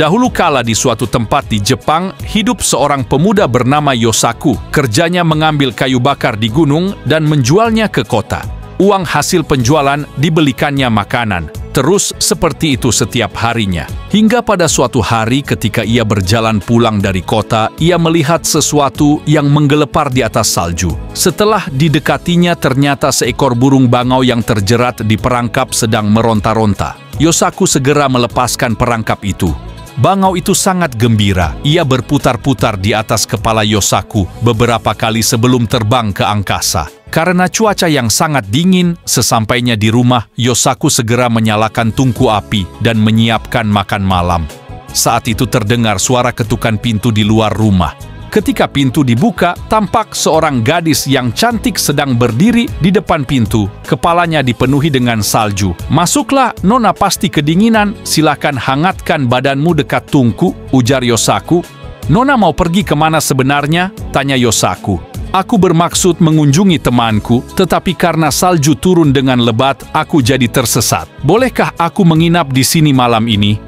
Dahulu kala di suatu tempat di Jepang, hidup seorang pemuda bernama Yosaku. Kerjanya mengambil kayu bakar di gunung dan menjualnya ke kota. Uang hasil penjualan dibelikannya makanan. Terus seperti itu setiap harinya. Hingga pada suatu hari ketika ia berjalan pulang dari kota, ia melihat sesuatu yang menggelepar di atas salju. Setelah didekatinya ternyata seekor burung bangau yang terjerat di perangkap sedang meronta-ronta. Yosaku segera melepaskan perangkap itu. Bangau itu sangat gembira. Ia berputar-putar di atas kepala Yosaku beberapa kali sebelum terbang ke angkasa. Karena cuaca yang sangat dingin, sesampainya di rumah, Yosaku segera menyalakan tungku api dan menyiapkan makan malam. Saat itu terdengar suara ketukan pintu di luar rumah. Ketika pintu dibuka, tampak seorang gadis yang cantik sedang berdiri di depan pintu. Kepalanya dipenuhi dengan salju. "Masuklah, Nona pasti kedinginan. Silakan hangatkan badanmu dekat tungku," ujar Yosaku. "Nona mau pergi kemana sebenarnya?" tanya Yosaku. "Aku bermaksud mengunjungi temanku, tetapi karena salju turun dengan lebat, aku jadi tersesat. Bolehkah aku menginap di sini malam ini?"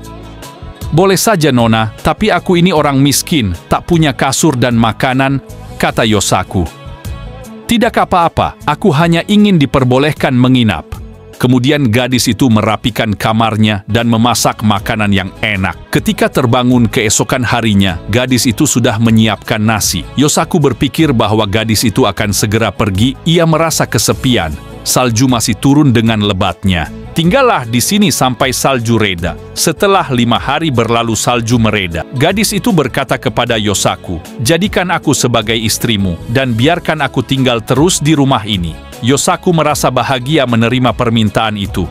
"Boleh saja, Nona, tapi aku ini orang miskin, tak punya kasur dan makanan," kata Yosaku. "Tidak apa-apa, aku hanya ingin diperbolehkan menginap." Kemudian gadis itu merapikan kamarnya dan memasak makanan yang enak. Ketika terbangun keesokan harinya, gadis itu sudah menyiapkan nasi. Yosaku berpikir bahwa gadis itu akan segera pergi. Ia merasa kesepian. Salju masih turun dengan lebatnya. "Tinggallah di sini sampai salju reda." Setelah 5 hari berlalu salju mereda. Gadis itu berkata kepada Yosaku, "Jadikan aku sebagai istrimu dan biarkan aku tinggal terus di rumah ini." Yosaku merasa bahagia menerima permintaan itu.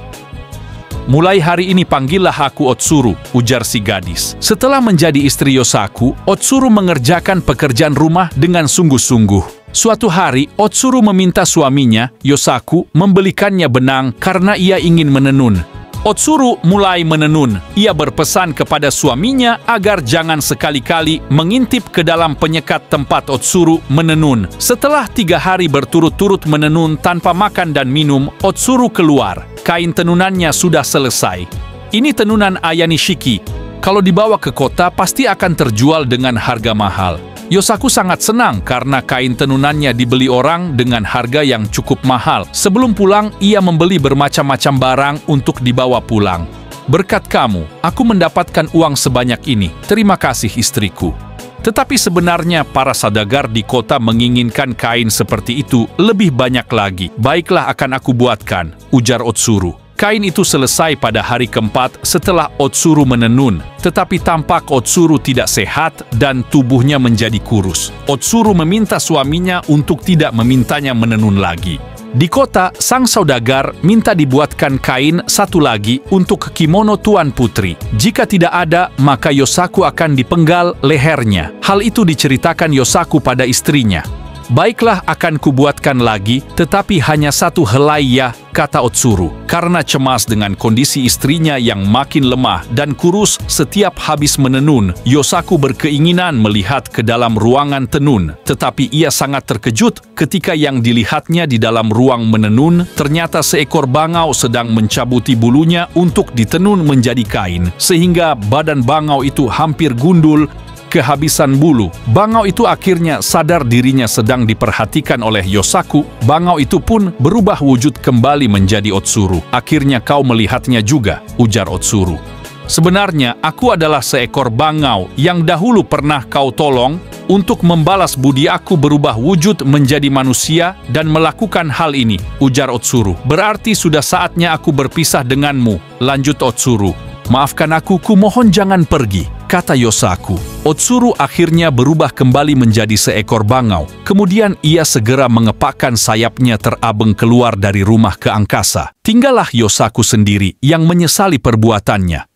"Mulai hari ini panggillah aku Otsuru," ujar si gadis. Setelah menjadi istri Yosaku, Otsuru mengerjakan pekerjaan rumah dengan sungguh-sungguh. Suatu hari, Otsuru meminta suaminya, Yosaku, membelikannya benang karena ia ingin menenun. Otsuru mulai menenun. Ia berpesan kepada suaminya agar jangan sekali-kali mengintip ke dalam penyekat tempat Otsuru menenun. Setelah 3 hari berturut-turut menenun tanpa makan dan minum, Otsuru keluar. Kain tenunannya sudah selesai. "Ini tenunan Ayanishiki. Kalau dibawa ke kota pasti akan terjual dengan harga mahal." Yosaku sangat senang karena kain tenunannya dibeli orang dengan harga yang cukup mahal. Sebelum pulang, ia membeli bermacam-macam barang untuk dibawa pulang. "Berkat kamu, aku mendapatkan uang sebanyak ini. Terima kasih istriku." Tetapi sebenarnya para saudagar di kota menginginkan kain seperti itu lebih banyak lagi. "Baiklah, akan aku buatkan," ujar Otsuru. Kain itu selesai pada hari keempat setelah Otsuru menenun, tetapi tampak Otsuru tidak sehat dan tubuhnya menjadi kurus. Otsuru meminta suaminya untuk tidak memintanya menenun lagi. Di kota, sang saudagar minta dibuatkan kain satu lagi untuk kimono tuan putri. Jika tidak ada, maka Yosaku akan dipenggal lehernya. Hal itu diceritakan Yosaku pada istrinya. "Baiklah, akan kubuatkan lagi, tetapi hanya 1 helai ya," kata Otsuru. Karena cemas dengan kondisi istrinya yang makin lemah dan kurus setiap habis menenun, Yosaku berkeinginan melihat ke dalam ruangan tenun. Tetapi ia sangat terkejut ketika yang dilihatnya di dalam ruang menenun ternyata seekor bangau sedang mencabuti bulunya untuk ditenun menjadi kain, sehingga badan bangau itu hampir gundul, kehabisan bulu. Bangau itu akhirnya sadar dirinya sedang diperhatikan oleh Yosaku. Bangau itu pun berubah wujud kembali menjadi Otsuru. "Akhirnya kau melihatnya juga," ujar Otsuru. "Sebenarnya aku adalah seekor bangau yang dahulu pernah kau tolong. Untuk membalas budi aku berubah wujud menjadi manusia dan melakukan hal ini," ujar Otsuru. "Berarti sudah saatnya aku berpisah denganmu," lanjut Otsuru. "Maafkan aku, kumohon jangan pergi," kata Yosaku. Otsuru akhirnya berubah kembali menjadi seekor bangau. Kemudian ia segera mengepakkan sayapnya terabeng keluar dari rumah ke angkasa. Tinggallah Yosaku sendiri yang menyesali perbuatannya.